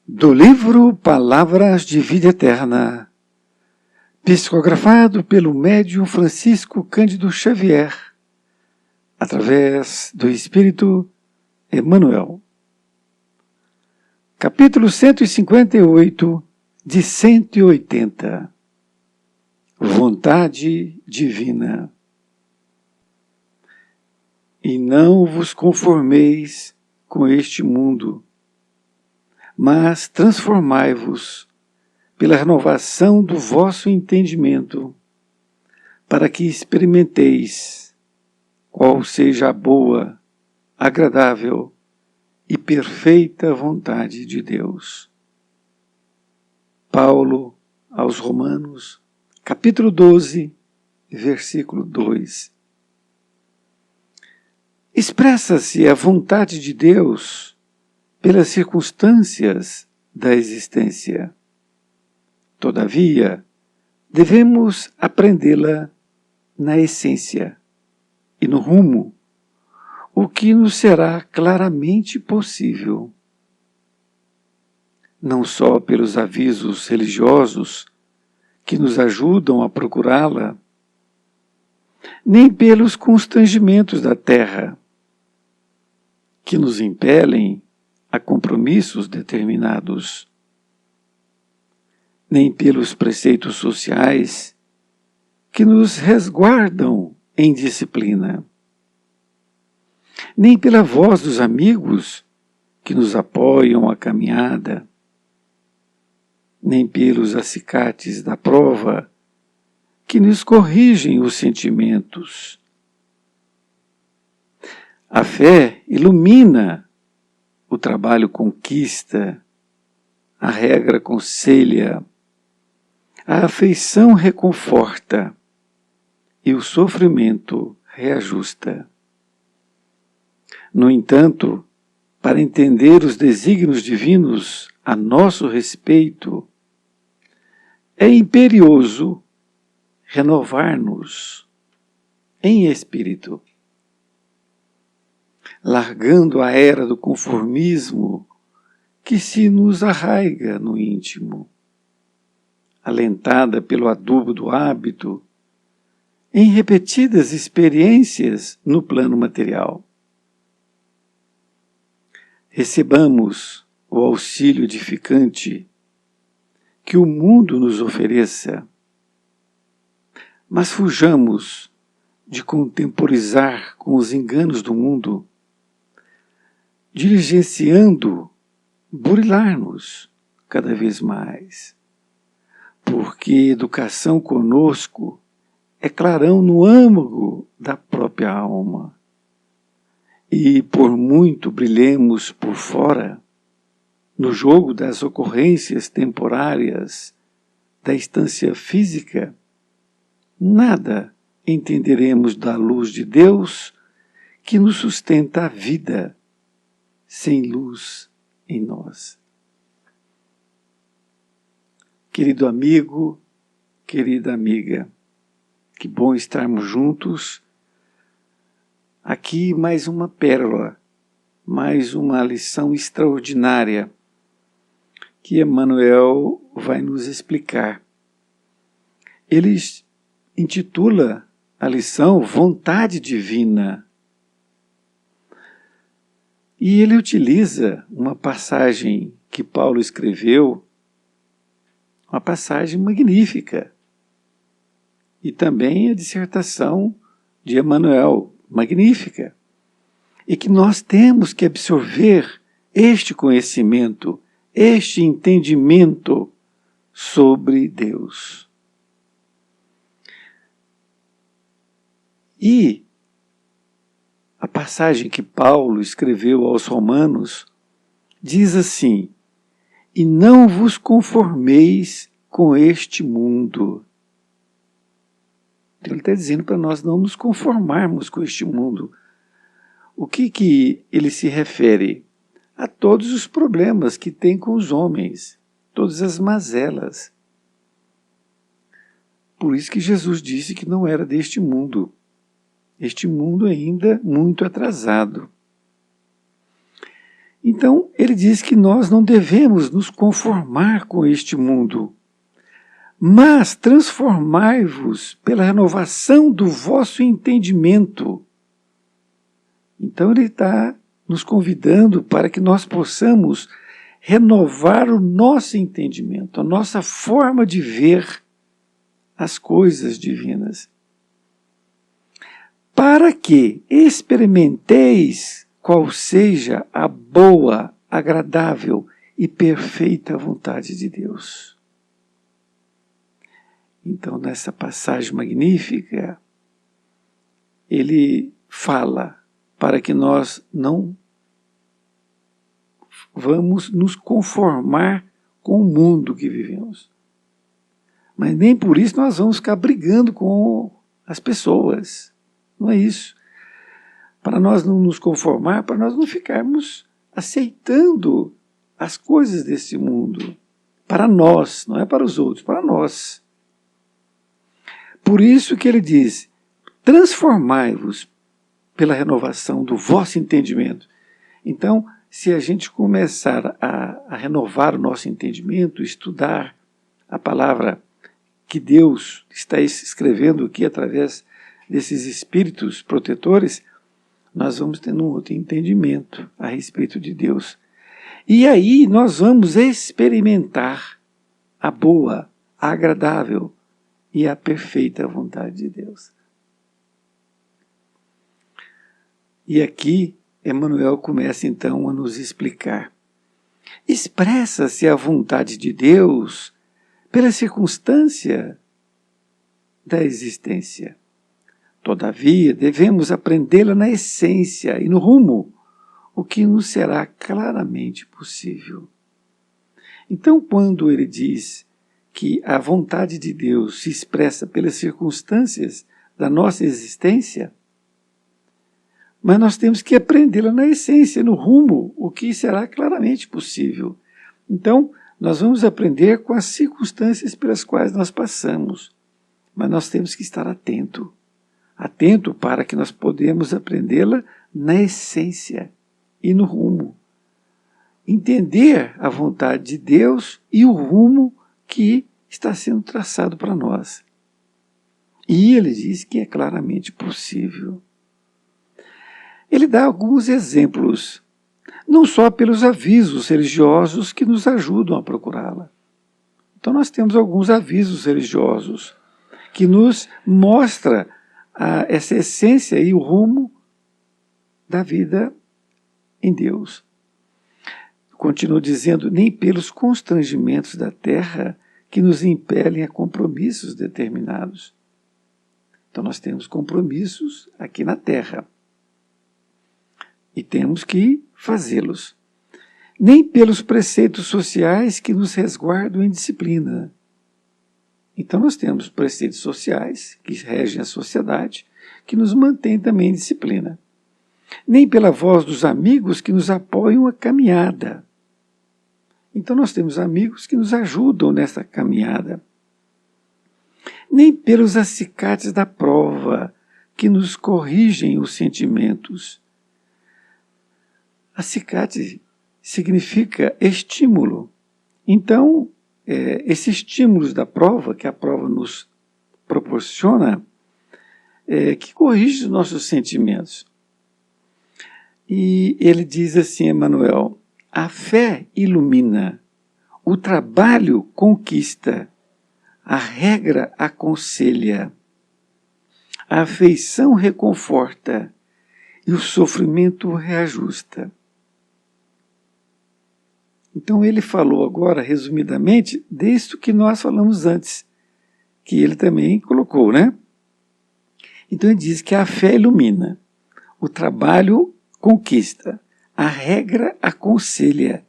Do livro Palavras de Vida Eterna, psicografado pelo médium Francisco Cândido Xavier, através do Espírito Emmanuel. Capítulo 158, de 180. Vontade Divina. E não vos conformeis com este mundo, mas transformai-vos pela renovação do vosso entendimento, para que experimenteis qual seja a boa, agradável e perfeita vontade de Deus. Paulo aos Romanos, capítulo 12, versículo 2. Expressa-se a vontade de Deus pelas circunstâncias da existência. Todavia, devemos aprendê-la na essência e no rumo, o que nos será claramente possível. Não só pelos avisos religiosos que nos ajudam a procurá-la, nem pelos constrangimentos da terra, que nos impelem a compromissos determinados, nem pelos preceitos sociais que nos resguardam em disciplina, nem pela voz dos amigos que nos apoiam a caminhada, nem pelos acicates da prova que nos corrigem os sentimentos. A fé ilumina, o trabalho conquista, a regra aconselha, a afeição reconforta e o sofrimento reajusta. No entanto, para entender os desígnios divinos a nosso respeito, é imperioso renovar-nos em espírito, largando a era do conformismo que se nos arraiga no íntimo, alentada pelo adubo do hábito, em repetidas experiências no plano material. Recebamos o auxílio edificante que o mundo nos ofereça, mas fujamos de contemporizar com os enganos do mundo, diligenciando burilar-nos cada vez mais, porque educação conosco é clarão no âmago da própria alma, e por muito brilhemos por fora, no jogo das ocorrências temporárias da instância física, nada entenderemos da luz de Deus que nos sustenta a vida, sem luz em nós. Querido amigo, querida amiga, que bom estarmos juntos. Aqui mais uma pérola, mais uma lição extraordinária que Emmanuel vai nos explicar. Ele intitula a lição Vontade Divina. E ele utiliza uma passagem que Paulo escreveu, uma passagem magnífica, e também a dissertação de Emmanuel, magnífica, e que nós temos que absorver este conhecimento, este entendimento sobre Deus. E a passagem que Paulo escreveu aos Romanos diz assim: e não vos conformeis com este mundo. Então ele está dizendo para nós não nos conformarmos com este mundo. O que ele se refere? A todos os problemas que tem com os homens, todas as mazelas. Por isso que Jesus disse que não era deste mundo. Este mundo ainda muito atrasado. Então, ele diz que nós não devemos nos conformar com este mundo, mas transformai-vos pela renovação do vosso entendimento. Então, ele está nos convidando para que nós possamos renovar o nosso entendimento, a nossa forma de ver as coisas divinas, para que experimenteis qual seja a boa, agradável e perfeita vontade de Deus. Então, nessa passagem magnífica, ele fala para que nós não vamos nos conformar com o mundo que vivemos. Mas nem por isso nós vamos ficar brigando com as pessoas. Não é isso. Para nós não nos conformar, para nós não ficarmos aceitando as coisas desse mundo. Para nós, não é para os outros, para nós. Por isso que ele diz, transformai-vos pela renovação do vosso entendimento. Então, se a gente começar a renovar o nosso entendimento, estudar a palavra que Deus está escrevendo aqui através desses espíritos protetores, nós vamos tendo um outro entendimento a respeito de Deus. E aí nós vamos experimentar a boa, a agradável e a perfeita vontade de Deus. E aqui Emmanuel começa então a nos explicar. Expressa-se a vontade de Deus pela circunstância da existência. Todavia, devemos aprendê-la na essência e no rumo, o que nos será claramente possível. Então, quando ele diz que a vontade de Deus se expressa pelas circunstâncias da nossa existência, mas nós temos que aprendê-la na essência, no rumo, o que será claramente possível. Então, nós vamos aprender com as circunstâncias pelas quais nós passamos, mas nós temos que estar atento para que nós podemos aprendê-la na essência e no rumo. Entender a vontade de Deus e o rumo que está sendo traçado para nós. E ele diz que é claramente possível. Ele dá alguns exemplos, não só pelos avisos religiosos que nos ajudam a procurá-la. Então nós temos alguns avisos religiosos que nos mostram essa essência e o rumo da vida em Deus. Continua dizendo, nem pelos constrangimentos da terra que nos impelem a compromissos determinados. Então nós temos compromissos aqui na terra e temos que fazê-los. Nem pelos preceitos sociais que nos resguardam em disciplina. Então nós temos preceitos sociais que regem a sociedade, que nos mantêm também em disciplina. Nem pela voz dos amigos que nos apoiam a caminhada. Então nós temos amigos que nos ajudam nessa caminhada. Nem pelos acicates da prova que nos corrigem os sentimentos. Acicate significa estímulo. Então, esses estímulos da prova, que a prova nos proporciona, que corrige os nossos sentimentos. E ele diz assim, Emmanuel, a fé ilumina, o trabalho conquista, a regra aconselha, a afeição reconforta e o sofrimento reajusta. Então ele falou agora, resumidamente, disso que nós falamos antes, que ele também colocou, né? Então ele diz que a fé ilumina, o trabalho conquista, a regra aconselha,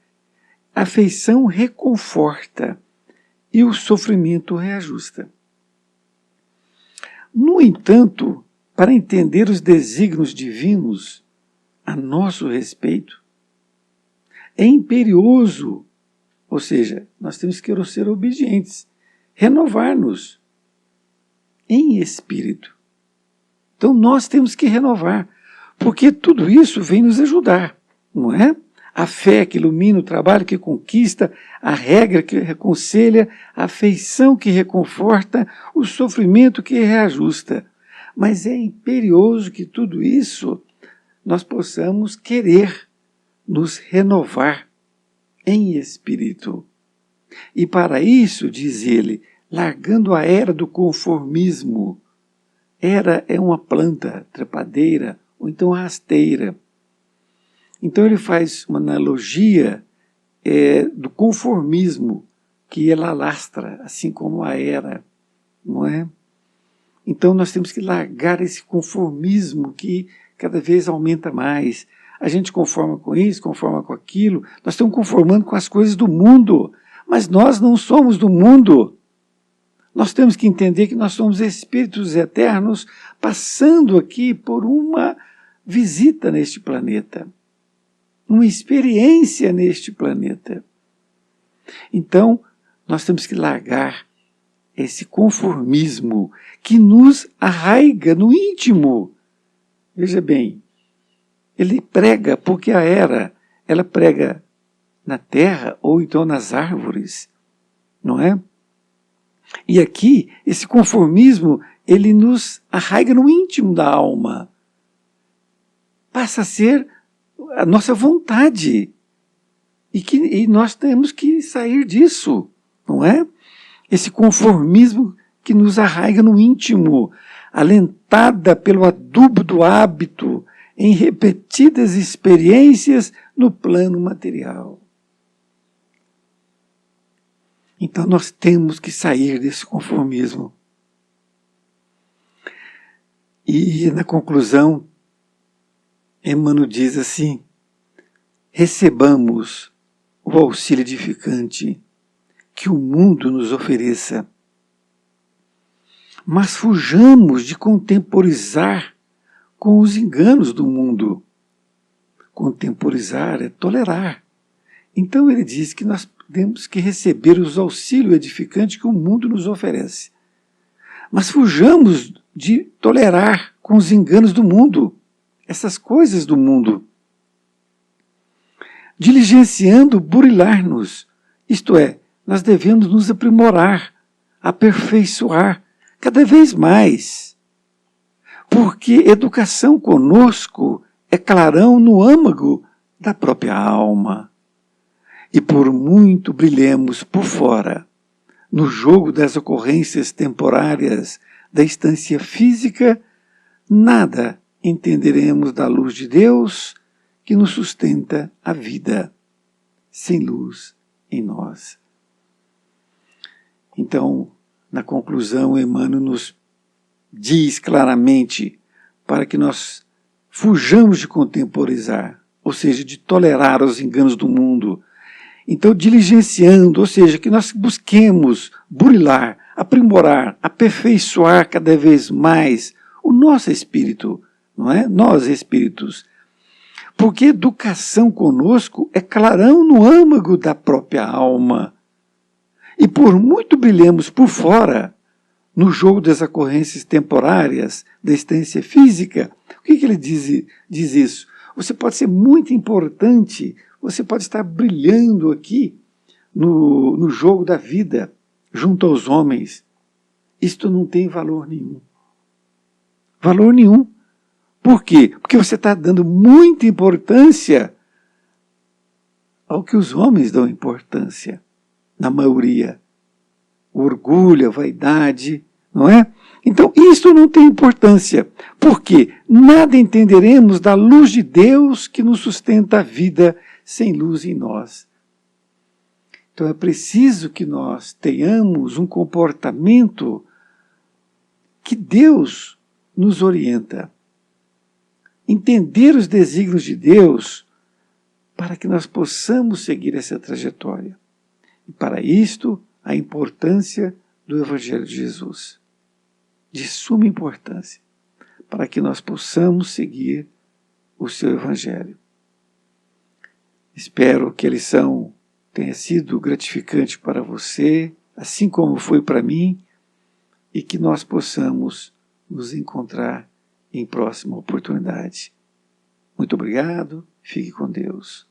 a afeição reconforta e o sofrimento reajusta. No entanto, para entender os desígnios divinos a nosso respeito, é imperioso, ou seja, nós temos que ser obedientes, renovar-nos em espírito. Então nós temos que renovar, porque tudo isso vem nos ajudar, não é? a fé que ilumina, o trabalho que conquista, a regra que reconcilia, a afeição que reconforta, o sofrimento que reajusta. Mas é imperioso que tudo isso nós possamos querer nos renovar em espírito. E para isso, diz ele, largando a era do conformismo. Era é uma planta trepadeira ou então rasteira. Então ele faz uma analogia do conformismo que ela alastra, assim como a era, não é? Então nós temos que largar esse conformismo que cada vez aumenta mais. A gente conforma com isso, conforma com aquilo, nós estamos conformando com as coisas do mundo, mas nós não somos do mundo. Nós temos que entender que nós somos espíritos eternos passando aqui por uma visita neste planeta, uma experiência neste planeta. Então, nós temos que largar esse conformismo que nos arraiga no íntimo. Veja bem, ele prega, porque a era, ela prega na terra ou então nas árvores, não é? E aqui, esse conformismo, ele nos arraiga no íntimo da alma. Passa a ser a nossa vontade. E nós temos que sair disso, não é? Esse conformismo que nos arraiga no íntimo, alentada pelo adubo do hábito, em repetidas experiências no plano material. Então nós temos que sair desse conformismo. E na conclusão, Emmanuel diz assim: recebamos o auxílio edificante que o mundo nos ofereça, mas fujamos de contemporizar com os enganos do mundo. Contemporizar é tolerar. Então ele diz que nós temos que receber os auxílios edificantes que o mundo nos oferece. Mas fujamos de tolerar com os enganos do mundo, essas coisas do mundo. Diligenciando burilar-nos, isto é, nós devemos nos aprimorar, aperfeiçoar cada vez mais. Porque educação conosco é clarão no âmago da própria alma. E por muito brilhemos por fora, no jogo das ocorrências temporárias da instância física, nada entenderemos da luz de Deus que nos sustenta a vida, sem luz em nós. Então, na conclusão, Emmanuel nos diz claramente para que nós fujamos de contemporizar, ou seja, de tolerar os enganos do mundo. Então, diligenciando, ou seja, que nós busquemos burilar, aprimorar, aperfeiçoar cada vez mais o nosso espírito, não é? Nós, espíritos. Porque educação conosco é clarão no âmago da própria alma. E por muito brilhemos por fora, no jogo das ocorrências temporárias da existência física, o que ele diz isso? Você pode ser muito importante, você pode estar brilhando aqui no jogo da vida, junto aos homens. Isto não tem valor nenhum. Valor nenhum. Por quê? Porque você está dando muita importância ao que os homens dão importância, na maioria. O orgulho, a vaidade, não é? Então, isto não tem importância. Por quê? Nada entenderemos da luz de Deus que nos sustenta a vida sem luz em nós. Então é preciso que nós tenhamos um comportamento que Deus nos orienta. Entender os desígnios de Deus para que nós possamos seguir essa trajetória. E para isto, a importância do Evangelho de Jesus. De suma importância, para que nós possamos seguir o seu Evangelho. Espero que a lição tenha sido gratificante para você, assim como foi para mim, e que nós possamos nos encontrar em próxima oportunidade. Muito obrigado, fique com Deus.